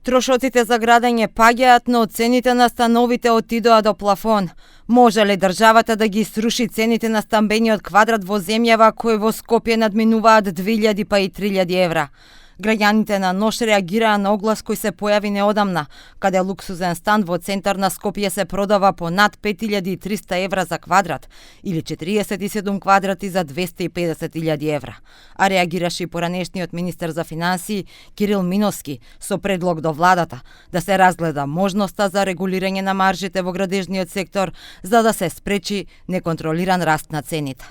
Трошоците за градење паѓаат, но цените на становите отидоа до плафон. Може ли државата да ги сруши цените на стамбениот квадрат во земјава кои во Скопје надминуваат 2000 па и 3000 евра? Граѓаните на нош реагираа на оглас кој се појави неодамна, каде луксузен стан во центар на Скопје се продава по над 5300 евра за квадрат или 47 квадрати за 250.000 евра. А реагираше и поранешниот министер за финансии Кирил Миновски со предлог до владата да се разгледа можноста за регулирање на маржите во градежниот сектор за да се спречи неконтролиран раст на цените.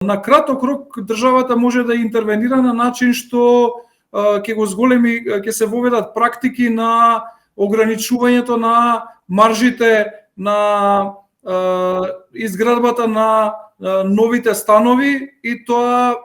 На краток рок државата може да интервенира на начин што ќе се воведат практики на ограничувањето на маржите на изградбата на новите станови и тоа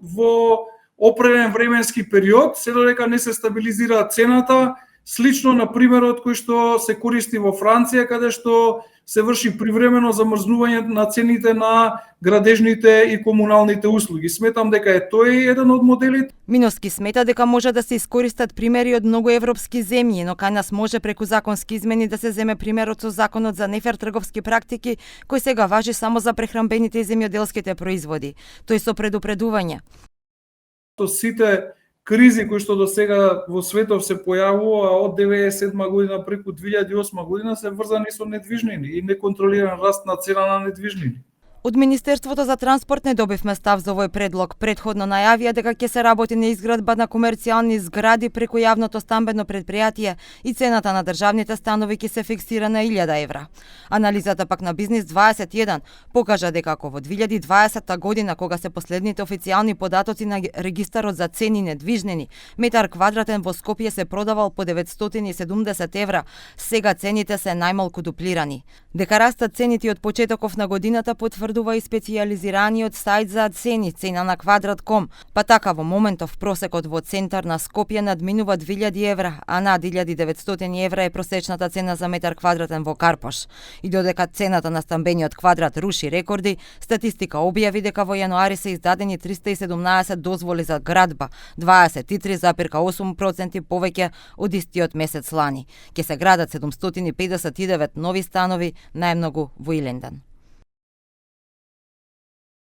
во определен временски период, се додека не се стабилизира цената, слично на примерот кој што се користи во Франција, каде што се врши привремено замрзнување на цените на градежните и комуналните услуги. Сметам дека е тој еден од моделите. Миновски смета дека може да се искористат примери од многу европски земји, но кај нас може преку законски измени да се земе примерот со законот за нефер трговски практики, кој сега важи само за прехранбените и земјоделските производи. Тој со предупредување. Сите кризи кои што до сега во светов се појавува од 1997 година преку 2008 година се врзани со недвижнини и неконтролиран раст на цена на недвижнини. Од Министерството за транспорт не добивме став за овој предлог. Предходно најавија дека ќе се работи на изградба на комерцијални згради преку јавното стамбено предпријатие и цената на државните станови ќе се фиксира на 1000 евра. Анализата пак на Бизнис 21 покажа дека ако во 2020 година, кога се последните официјални податоци на регистарот за цени недвижнини, метар квадратен во Скопје се продавал по 970 евра, сега цените се најмалку дуплирани. Дека растат цените од почетоков на годината потврдува и специјализираниот сајт за цени, цена на квадрат.ком, па така во моментов просекот во центар на Скопје надминува 2000 евра, а над 1900 евра е просечната цена за метар квадратен во Карпош. И додека цената на стамбениот квадрат руши рекорди, статистика објави дека во јануари се издадени 317 дозволи за градба, 23,8% повеќе од истиот месец лани. Ке се градат 759 нови станови, најмногу во Иленден.